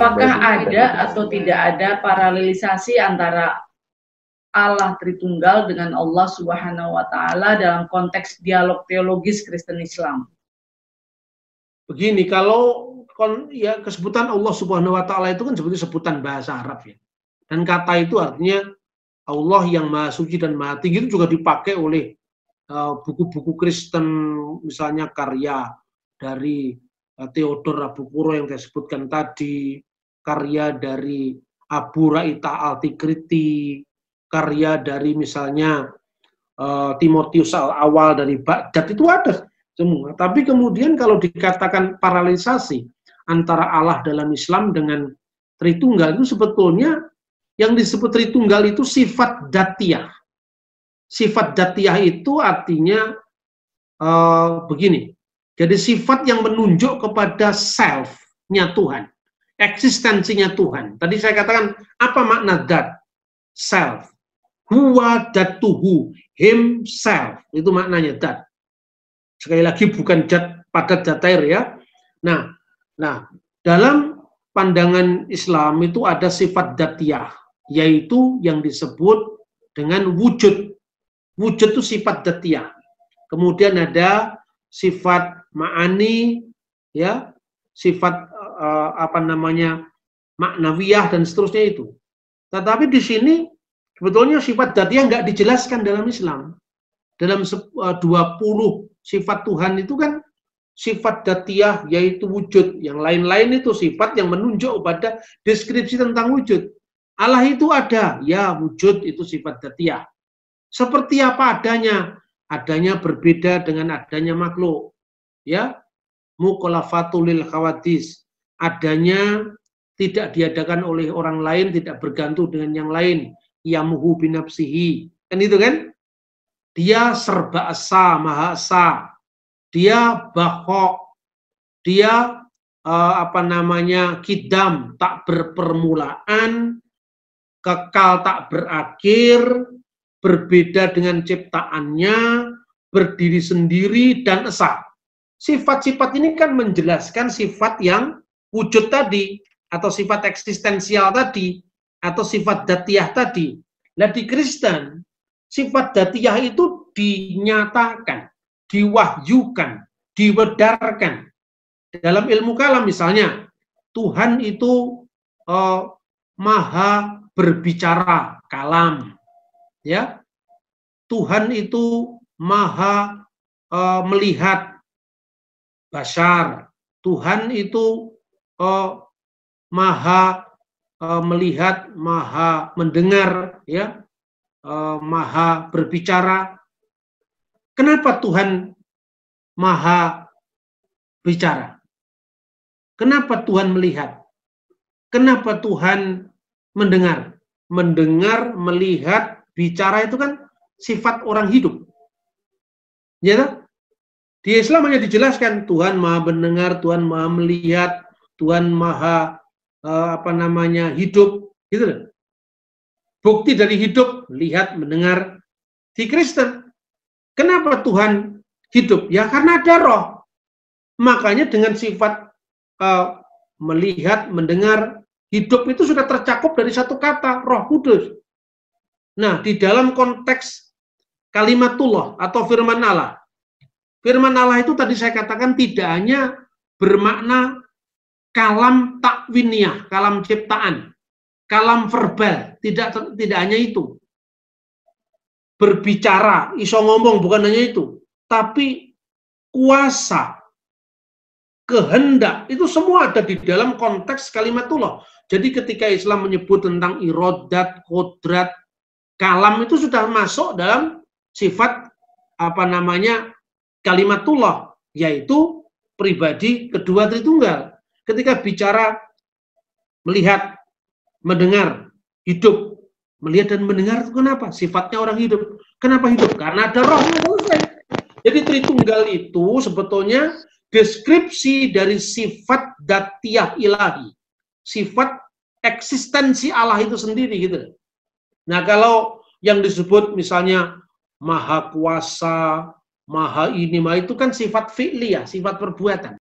apakah ada atau tidak ada paralelisasi antara Allah Tritunggal dengan Allah Subhanahu wa Ta'ala dalam konteks dialog teologis Kristen Islam? Begini, kalau ya kesebutan Allah Subhanahu wa Ta'ala itu kan seperti sebutan bahasa Arab ya. Dan kata itu artinya Allah yang Maha Suci dan Maha Tinggi itu juga dipakai oleh buku-buku Kristen, misalnya karya dari Theodor Abukuro yang saya sebutkan tadi, karya dari Abu Ra'ita Al-Tikriti, karya dari misalnya Timotius Al-Awal dari Baghdad, itu ada semua. Tapi kemudian kalau dikatakan paralelisasi antara Allah dalam Islam dengan Tritunggal, itu sebetulnya yang disebut Tritunggal itu sifat datiyah. Sifat datiyah itu artinya begini. Jadi sifat yang menunjuk kepada self-nya Tuhan, eksistensinya Tuhan. Tadi saya katakan, apa makna dat? Self. Huwa datuhu, himself. Itu maknanya dat. Sekali lagi bukan dat padat datair ya. Nah, dalam pandangan Islam itu ada sifat datiyah, yaitu yang disebut dengan wujud. Wujud itu sifat datiyah. Kemudian ada sifat ma'ani, ya, sifat maknawiyah dan seterusnya itu. Tetapi di sini sebetulnya sifat datiyah nggak dijelaskan dalam Islam. Dalam 20 sifat Tuhan itu kan sifat datiyah yaitu wujud. Yang lain-lain itu sifat yang menunjuk pada deskripsi tentang wujud. Allah itu ada, ya wujud itu sifat datiyah. Seperti apa adanya? Adanya berbeda dengan adanya makhluk. Ya, mukhalafatul lil khawadis. Adanya tidak diadakan oleh orang lain, tidak bergantung dengan yang lain. Yamuhu binafsihi. Kan itu kan? Dia serba esa, maha esa. Dia bakhok. Dia kidam, tak berpermulaan, kekal tak berakhir, berbeda dengan ciptaannya, berdiri sendiri, dan esa. Sifat-sifat ini kan menjelaskan sifat yang wujud tadi, atau sifat eksistensial tadi, atau sifat datiyah tadi. Nah di Kristen, sifat datiyah itu dinyatakan, diwahyukan, diwedarkan. Dalam ilmu kalam misalnya, Tuhan itu maha berbicara, kalam. Ya, Tuhan itu maha melihat, basar. Tuhan itu maha melihat, maha mendengar, ya, maha berbicara. Kenapa Tuhan maha bicara? Kenapa Tuhan melihat? Kenapa Tuhan mendengar? Mendengar, melihat, bicara itu kan sifat orang hidup. Ya tak? Di Islam hanya dijelaskan Tuhan maha mendengar, Tuhan maha melihat, Tuhan maha hidup, gitu loh. Bukti dari hidup, lihat, mendengar. Di Kristen, kenapa Tuhan hidup? Ya karena ada roh. Makanya dengan sifat melihat, mendengar, hidup itu sudah tercakup dari satu kata, Roh Kudus. Nah, di dalam konteks kalimatullah atau firman Allah. Firman Allah itu tadi saya katakan tidak hanya bermakna kalam takwiniyah, kalam ciptaan, kalam verbal, tidak hanya itu. Berbicara, iso ngomong, bukan hanya itu. Tapi kuasa, kehendak, itu semua ada di dalam konteks kalimatullah. Jadi ketika Islam menyebut tentang irodat, kodrat, kalam itu sudah masuk dalam sifat kalimatullah, yaitu pribadi kedua Tritunggal. Ketika bicara, melihat, mendengar, hidup. Melihat dan mendengar itu kenapa? Sifatnya orang hidup. Kenapa hidup? Karena ada rohnya. Jadi Tritunggal itu sebetulnya deskripsi dari sifat datiyah ilahi. Sifat eksistensi Allah itu sendiri gitu. Nah, kalau yang disebut misalnya maha kuasa, maha ini, maha itu kan sifat fi'liyah, sifat perbuatan.